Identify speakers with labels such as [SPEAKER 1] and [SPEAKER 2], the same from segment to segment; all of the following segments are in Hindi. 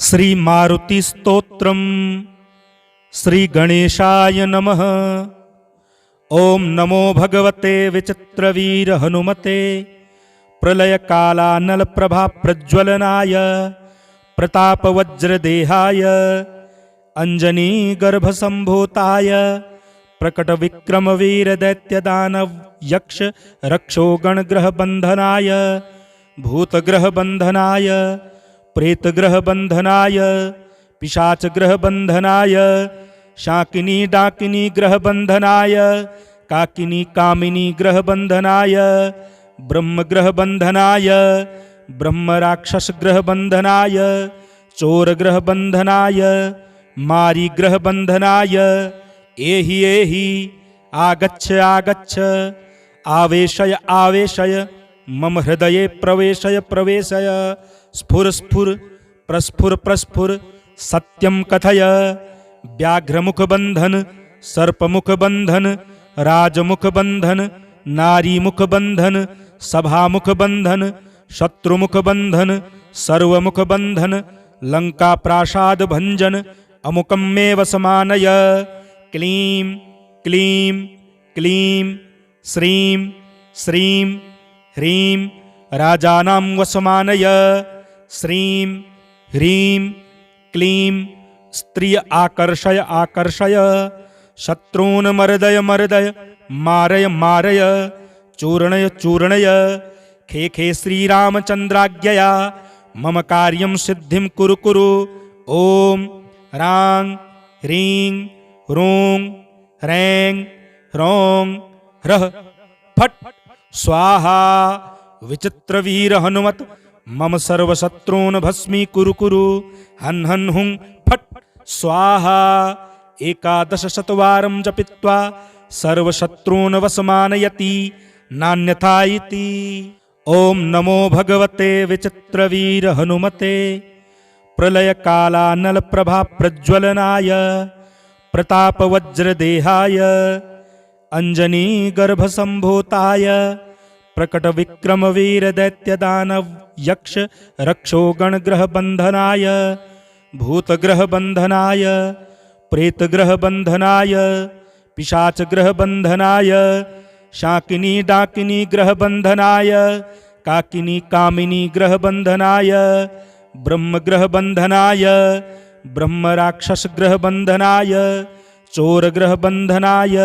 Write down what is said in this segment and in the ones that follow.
[SPEAKER 1] श्री मारुति स्तोत्रम। श्री गणेशाय नमः। ओम नमो भगवते विचित्रवीर हनुमते प्रलय कालानल प्रभा प्रज्वलनाय प्रताप वज्रदेहाय अंजनी गर्भ संभूताय प्रकट विक्रम वीर दैत्य दानव यक्ष रक्षो गण ग्रह बंधनाय भूत ग्रह बंधनाय प्रेत ग्रह बंधनाय पिशाच ग्रह बंधनाय शाकिनी डाकिनी ग्रह बंधनाय काकिनी कामिनी ग्रह बंधनाय ब्रह्म ग्रह बंधनाय ब्रह्म राक्षस ग्रह बंधनाय चोर ग्रह बंधनाय मारी ग्रह बंधनाय एहि आगच्छ आगच्छ आवेशय आवेशय मम हृदये प्रवेशय प्रवेशय स्फुर स्फुर प्रस्फुर प्रस्फुर सत्यम कथय व्याघ्रमुख बंधन सर्पमुख बंधन राजमुख बंधन नारीमुख बंधन सभामुख बंधन शत्रुमुख बंधन सर्वमुख बंधन लंका प्रासाद भंजन अमुकम में समानय क्लीं क्लीं क्लीं श्रीं श्रीं ह्रीं राजानां वसमानय श्रीं ह्रीं क्लीं स्त्रिय आकर्षय आकर्षय शत्रून् मर्दय मर्दय मारय मारय चूर्णय चूर्णय खे खे श्रीरामचन्द्राज्ञया मम कार्यं सिद्धिं कुरु कुरु। ओम ह्रां ह्रीं ह्रूं ह्रैं ह्रौं ह्रः फट् स्वाहा। विचित्रवीर हनुमत मम सर्वशत्रून् भस्मी कुरु कुरु। हन् हन् हुं फट् स्वाहा। 11 शतवारं जपित्वा सर्वशत्रून् वशमानयति नान्यथा इति। ओम नमो भगवते विचित्रवीर हनुमते प्रलय कालानल प्रभा प्रज्वलनाय प्रताप वज्रदेहाय अंजनी गर्भ संभूताय प्रकट विक्रम वीर दैत्य दानव यक्ष रक्षो गण ग्रह बंधनाय भूत ग्रह बंधनाय प्रेत ग्रह बंधनाय पिशाच ग्रह बंधनाय शाकिनी डाकिनी ग्रह बंधनाय काकिनी कामिनी ग्रह बंधनाय ब्रह्म ग्रह बंधनाय ब्रह्म राक्षस ग्रह बंधनाय चोर ग्रह बंधनाय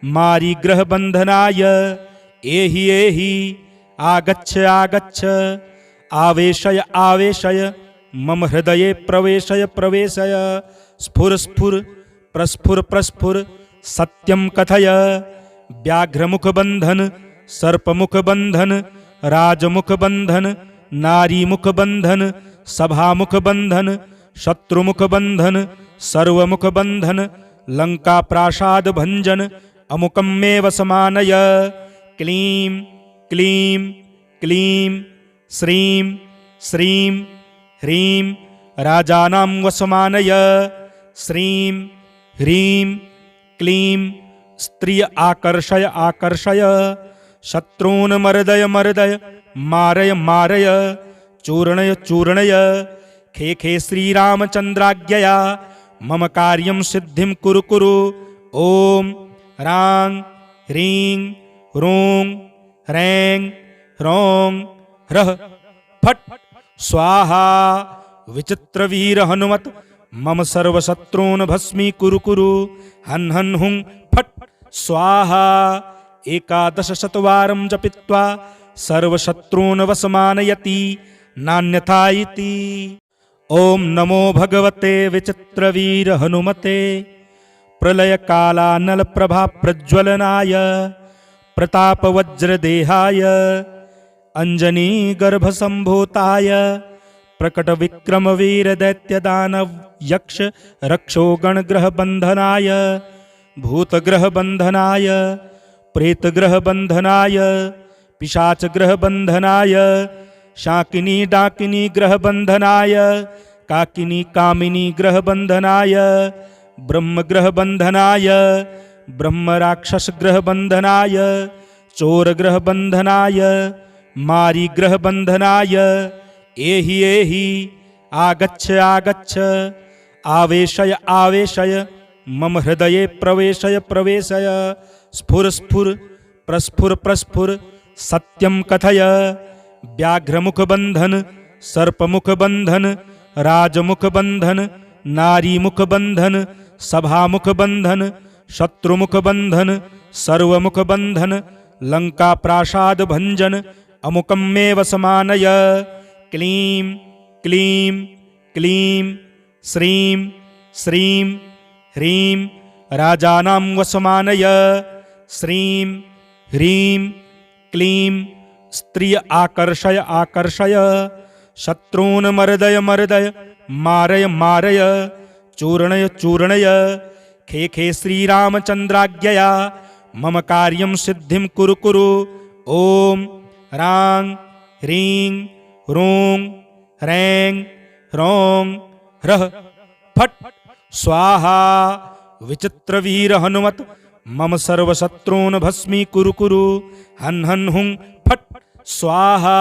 [SPEAKER 1] मारी ग्रह बंधनाय एहि आगच्छ आगच्छ आवेशय आवेशय मम हृदये प्रवेशय प्रवेशय स्फुर स्फुर प्रस्फुर प्रस्फुर सत्यम कथय व्याघ्रमुख बंधन सर्पमुख बंधन राजमुख बंधन नारीमुख बंधन सभामुख बंधन शत्रुमुख बंधन सर्वमुख बंधन लंका प्रासाद भंजन अमुकम में वसमानय क्लीं क्लीं क्लीं श्रीं श्रीं ह्रीं राजानां वसमानय श्रीं ह्रीं क्लीं स्त्रिय आकर्षय आकर्षय शत्रून् मर्दय मर्दय मारय मारय चूर्णय चूर्णय खे खे श्रीरामचन्द्राज्ञया मम कार्यं सिद्धिं कुरु कुरु। ओम ह्रां ह्रीं ह्रूं ह्रैं ह्रौं ह्रः फट् स्वाहा। विचित्रवीर हनुमत मम सर्वशत्रून् भस्मी कुरु कुरु। हन् हन् हुं फट् स्वाहा। 11 शतवारं जपित्वा सर्वशत्रून् वशमानयति नान्यथा इति। ओम नमो भगवते विचित्रवीर हनुमते प्रलय कालानल प्रभा प्रज्वलनाय प्रताप वज्रदेहाय अंजनी गर्भ संभूताय प्रकट विक्रम वीर दैत्य दानव यक्ष रक्षो गण ग्रह बंधनाय भूत ग्रह बंधनाय प्रेत ग्रह बंधनाय पिशाच ग्रह बंधनाय शाकिनी डाकिनी ग्रह बंधनाय काकिनी कामिनी ग्रह बंधनाय ब्रह्म ग्रह बंधनाय ब्रह्म राक्षस ग्रह बंधनाय चोर ग्रह बंधनाय मारी ग्रह बंधनाय एहि आगच्छ आगच्छ आवेशय आवेशय मम हृदये प्रवेशय प्रवेशय स्फुर स्फुर प्रस्फुर प्रस्फुर सत्यं कथय व्याघ्रमुखबन्धन सर्पमुखबन्धन राजमुखबन्धन नारीमुखबन्धन सभामुखबन्धन शत्रुमुखबन्धन सर्वमुखबन्धन लङ्काप्रासादभञ्जन अमुकमेव समानय क्लीं क्लीं क्लीं श्रीं श्रीं ह्रीं राजानां वसमानय श्रीं ह्रीं क्लीं स्त्रिय आकर्षय आकर्षय शत्रून् मर्दय मर्दय मारय मारय चूर्णय चूर्णय खे खे श्रीरामचन्द्राज्ञया मम कार्यं सिद्धिं कुरु कुरु ॐ ह्रां ह्रीं ह्रूं ह्रैं ह्रौं ह्रः फट् स्वाहा विचित्रवीर हनुमत मम सर्वशत्रून् भस्मी कुरु कुरु हन् हन् हुं फट् स्वाहा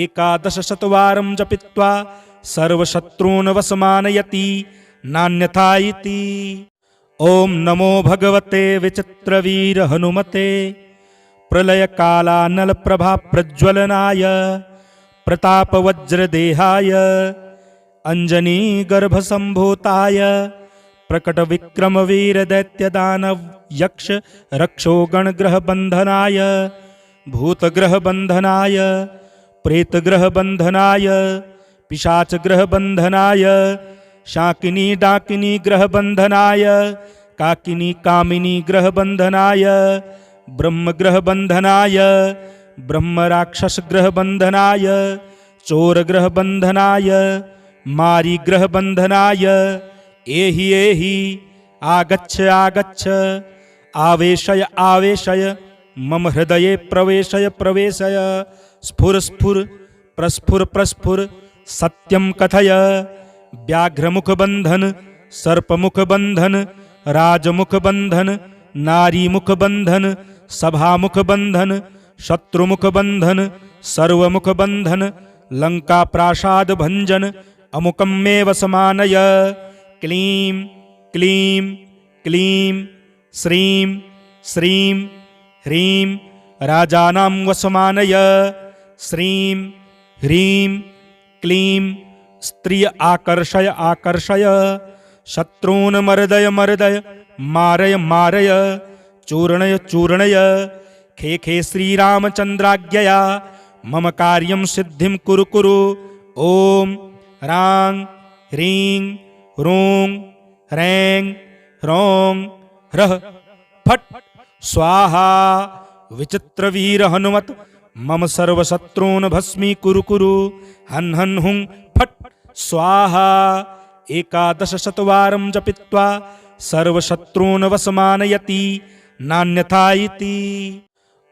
[SPEAKER 1] 11 शतवारं जपित्वा सर्वशत्रून् वशमानयति नान्यथा इति। ॐ नमो भगवते विचित्रवीर हनुमते प्रलयकालानलप्रभा प्रज्वलनाय प्रतापवज्रदेहाय अञ्जनीगर्भसम्भूताय प्रकटविक्रमवीरदैत्यदानवयक्ष रक्षोगणग्रहबन्धनाय भूतग्रहबन्धनाय प्रेतग्रहबन्धनाय पिशाचग्रहबन्धनाय शाकिनी डाकिनी ग्रहबन्धनाय काकिनी कामिनी ग्रहबन्धनाय ब्रह्मग्रहबन्धनाय ब्रह्मराक्षसग्रहबन्धनाय चोरग्रहबन्धनाय मारीग्रहबन्धनाय एहि एहि आगच्छ आगच्छ आवेशय आवेशय मम हृदये प्रवेशय प्रवेशय स्फुर स्फुर प्रस्फुर प्रस्फुर सत्यं कथय व्याघ्रमुखबन्धन सर्पमुखबन्धन राजमुखबन्धन नारीमुखबन्धन सभामुखबन्धन शत्रुमुखबन्धन सर्वमुखबन्धन लङ्काप्रासादभञ्जन अमुकमेव समानय क्लीं क्लीं क्लीं श्रीं श्रीं ह्रीं राजानां वशमानय श्रीं ह्रीं क्लीं स्त्रिय आकर्षय आकर्षय शत्रून् मर्दय मर्दय मारय मारय चूर्णय चूर्णय खे खे श्रीरामचन्द्राज्ञया मम कार्यं सिद्धिं कुरु कुरु ॐ ह्रां ह्रीं ह्रूं ह्रैं ह्रौं ह्रः फट् स्वाहा विचित्रवीर हनुमत मम सर्वशत्रून् भस्मी कुरु कुरु हन् हन् हुं फट् स्वाहा 11 शतवारं जपित्वा सर्वशत्रून् वशमानयति नान्यथा इति।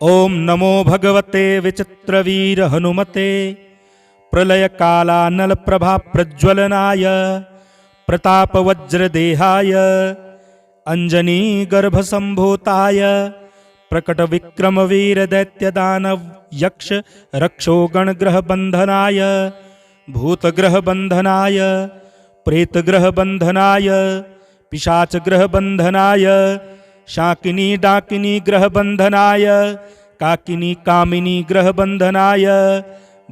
[SPEAKER 1] ॐ नमो भगवते विचित्रवीर हनुमते प्रलयकालानलप्रभा प्रज्वलनाय प्रतापवज्रदेहाय अञ्जनीगर्भसम्भूताय प्रकटविक्रमवीरदैत्यदानवयक्ष रक्षोगणग्रहबन्धनाय भूतग्रहबन्धनाय प्रेतग्रहबन्धनाय पिशाचग्रहबन्धनाय शाकिनी डाकिनी ग्रहबन्धनाय काकिनी कामिनी ग्रहबन्धनाय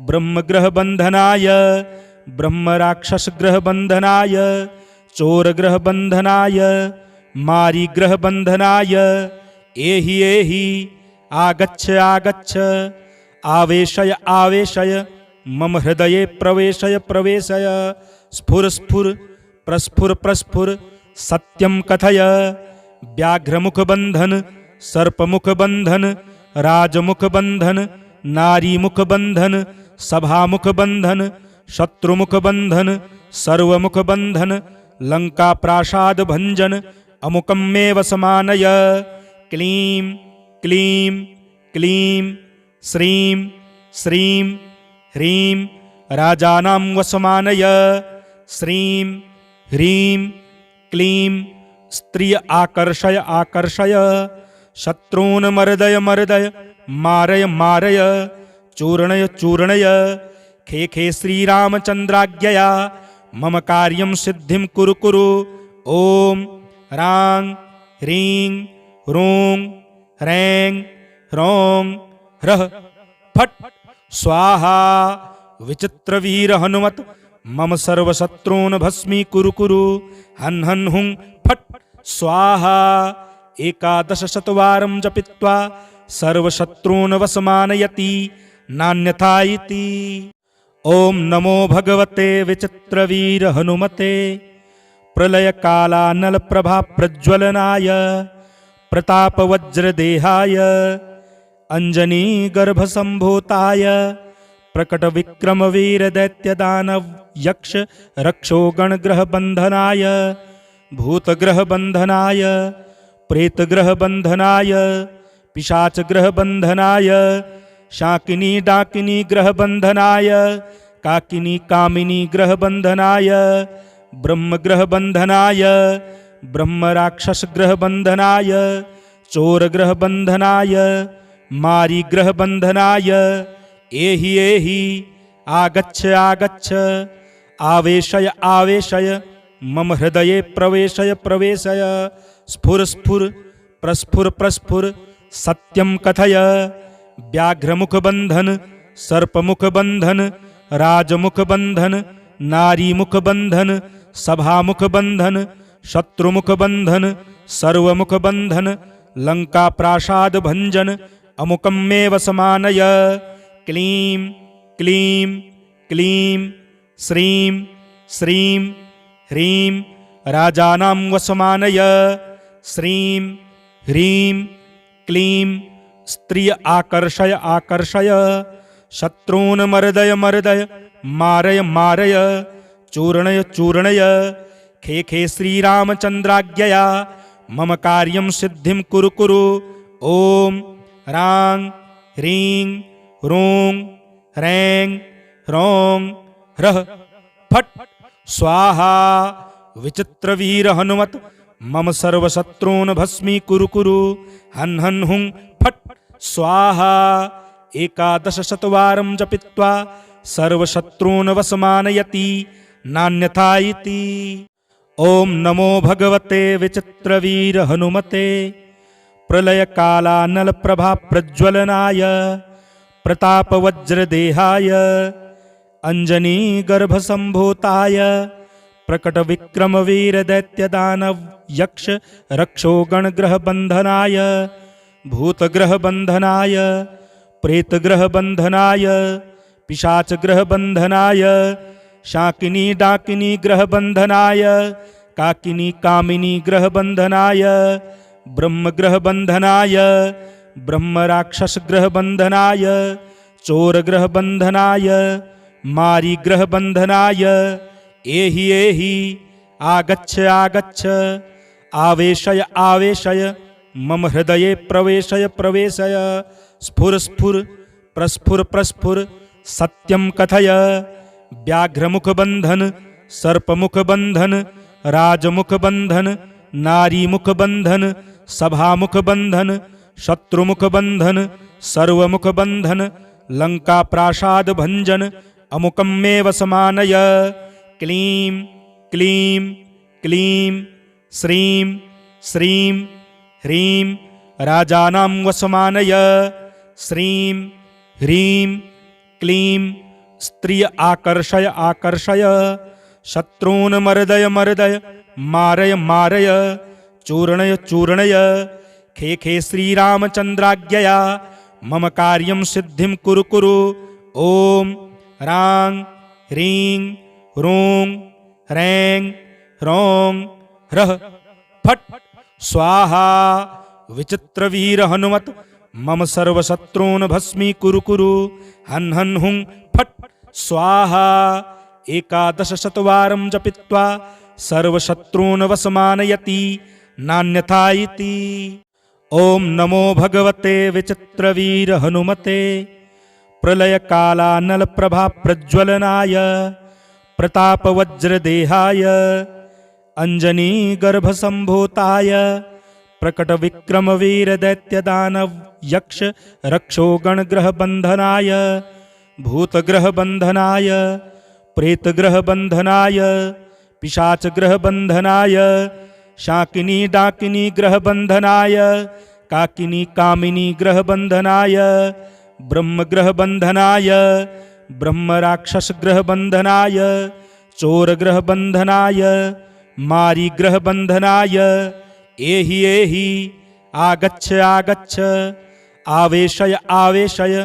[SPEAKER 1] ब्रह्मग्रहबन्धनाय ब्रह्मराक्षसग्रहबन्धनाय चोरग्रहबन्धनाय मारीग्रहबन्धनाय एहि एहि आगच्छ आगच्छ आवेशय आवेशय मम हृदये प्रवेशय प्रवेशय स्फुर स्फुर प्रस्फुर प्रस्फुर सत्यं कथय व्याघ्रमुखबन्धन सर्पमुखबन्धन राजमुखबन्धन नारीमुखबन्धन सभामुखबन्धन शत्रुमुखबन्धन सर्वमुखबन्धन लङ्काप्रासादभञ्जन अमुकमेव समानय क्लीं क्लीं क्लीं श्रीं श्रीं ह्रीं राजानां वशमानय श्रीं ह्रीं क्लीं स्त्रिय आकर्षय आकर्षय शत्रून् मर्दय मर्दय मारय मारय चूर्णय चूर्णय खे खे श्रीरामचन्द्राज्ञया मम कार्यं सिद्धिं कुरु कुरु। ॐ ह्रां ह्रीं ह्रूं ह्रैं ह्रौं ह्रः फट् स्वाहा। विचित्रवीर हनुमत मम सर्वशत्रून् भस्मीकुरु कुरु। हन् हन् हुं फट् स्वाहा। 11 शतवारं जपित्वा सर्वशत्रून् वशमानयति नान्यथा इति। ॐ नमो भगवते विचित्रवीर हनुमते प्रलयकालानलप्रभाप्रज्वलनाय प्रतापवज्रदेहाय अञ्जनीगर्भसम्भूताय प्रकटविक्रमवीरदैत्यदानवयक्ष रक्षोगणग्रहबन्धनाय भूतग्रहबन्धनाय प्रेतग्रहबन्धनाय पिशाचग्रहबन्धनाय शाकिनी डाकिनी ग्रहबन्धनाय काकिनी कामिनी ग्रहबन्धनाय ब्रह्मग्रहबन्धनाय ब्रह्मराक्षसग्रहबन्धनाय चोरग्रहबन्धनाय मारीग्रहबन्धनाय एहि एहि आगच्छ आगच्छ आवेशय आवेशय मम हृदये प्रवेशय प्रवेशय स्फुर स्फुर प्रस्फुर प्रस्फुर सत्यं कथय। व्याघ्रमुखबन्धन सर्पमुखबन्धन राजमुखबन्धन नारीमुखबन्धन सभामुखबन्धन शत्रुमुखबन्धन सर्वमुखबन्धन लङ्काप्रासादभञ्जन अमुकं मे वशमानय। क्लीं क्लीं क्लीं श्रीं श्रीं ह्रीं राजानां वशमानय। श्रीं ह्रीं क्लीं स्त्रिय आकर्षय आकर्षय शत्रून् मर्दय मर्दय मारय मारय चूर्णय चूर्णय। खे खे श्रीरामचन्द्राज्ञया मम कार्यं सिद्धिं कुरु कुरु। ॐ ह्रां ह्रीं ह्रूं ह्रैं ह्रौं ह्रः फट् स्वाहा। विचित्रवीर हनुमत मम सर्वशत्रून् भस्मीकुरु कुरु। हन् हन् हुं फट् स्वाहा। 11 शतवारं जपित्वा सर्वशत्रून् वशमानयति नान्यथा इति। ॐ नमो भगवते विचित्रवीर हनुमते प्रलयकालानलप्रभाप्रज्वलनाय प्रतापवज्रदेहाय अञ्जनीगर्भसम्भूताय प्रकटविक्रमवीरदैत्यदानवयक्ष रक्षोगणग्रहबन्धनाय भूतग्रहबन्धनाय प्रेतग्रहबन्धनाय पिशाचग्रहबन्धनाय शाकिनी डाकिनी ग्रहबन्धनाय काकिनी कामिनी ग्रहबन्धनाय ब्रह्मग्रहबन्धनाय ब्रह्मराक्षसग्रहबन्धनाय चोरग्रहबन्धनाय मारीग्रहबन्धनाय एहि एहि आगच्छ आगच्छ आवेशय आवेशय मम हृदये प्रवेशय प्रवेशय स्फुर स्फुर प्रस्फुर प्रस्फुर सत्यं कथय। व्याघ्रमुखबन्धन सर्पमुखबन्धन राजमुखबन्धन नारीमुखबन्धन सभामुखबन्धन शत्रुमुखबन्धन सर्वमुखबन्धन लङ्काप्रासादभञ्जन अमुकं मे वशमानय। क्लीं क्लीं क्लीं श्रीं श्रीं ह्रीं राजानां वशमानय। श्रीं ह्रीं क्लीं स्त्रिय आकर्षय आकर्षय शत्रून् मर्दय मर्दय मारय मारय चूर्णय चूर्णय। खे खे श्रीरामचन्द्राज्ञया मम कार्यं सिद्धिं कुरु कुरु। ॐ ह्रां ह्रीं ह्रूं ह्रैं ह्रौं ह्रः फट् स्वाहा। विचित्रवीर हनुमत मम सर्वशत्रून् भस्मीकुरु कुरु। हन् हन् हुं फट् स्वाहा। 11 शतवारं जपित्वा सर्वशत्रून् वशमानयति नान्यथा इति। ॐ नमो भगवते विचित्रवीर हनुमते प्रलयकालानलप्रभाप्रज्वलनाय प्रतापवज्रदेहाय अञ्जनीगर्भसम्भूताय प्रकटविक्रमवीरदैत्यदानवयक्ष रक्षोगणग्रहबन्धनाय भूतग्रहबन्धनाय प्रेतग्रहबन्धनाय पिशाचग्रहबन्धनाय शाकिनी डाकिनी ग्रहबन्धनाय काकिनी कामिनी ग्रहबन्धनाय ब्रह्मग्रहबन्धनाय ब्रह्मराक्षसग्रहबन्धनाय चोरग्रहबन्धनाय मारीग्रहबन्धनाय एहि एहि आगच्छ आगच्छ आवेशय आवेशय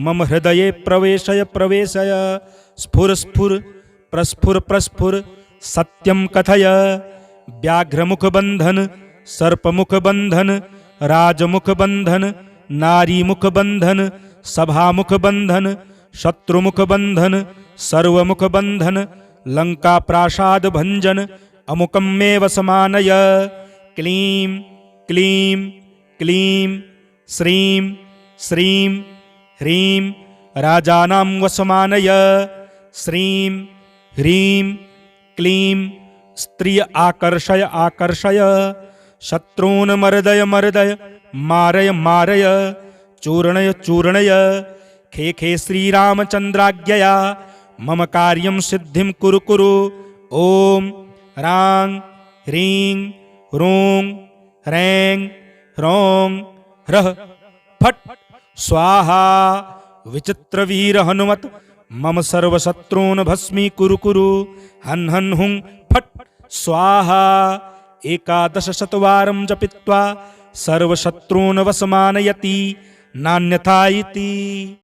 [SPEAKER 1] मम हृदये प्रवेशय प्रवेशय स्फुर स्फुर प्रस्फुर प्रस्फुर सत्यं कथय व्याघ्रमुखबन्धन सर्पमुखबन्धन राजमुखबन्धन नारीमुखबन्धन सभामुखबन्धन शत्रुमुखबन्धन सर्वमुखबन्धन लङ्काप्रासादभञ्जन अमुकं मे वसमानय क्लीं क्लीं क्लीं श्रीं श्रीं ह्रीं राजानां वसमानय श्रीं ह्रीं क्लीं स्त्रिय आकर्षय आकर्षय शत्रून् मर्दय मर्दय मारय मारय चूर्णय चूर्णय खे खे श्रीरामचन्द्राज्ञया मम कार्यं सिद्धिं कुरु कुरु ॐ ह्रां ह्रीं ह्रूं ह्रैं ह्रौं ह्रः फट् स्वाहा विचित्रवीर हनुमत मम सर्वशत्रून् भस्मीकुरु कुरु हन् हन् हुं फट् स्वाहा 11 शतवारं जपित्वा सर्वशत्रून् वशमानयति नान्यथा इति।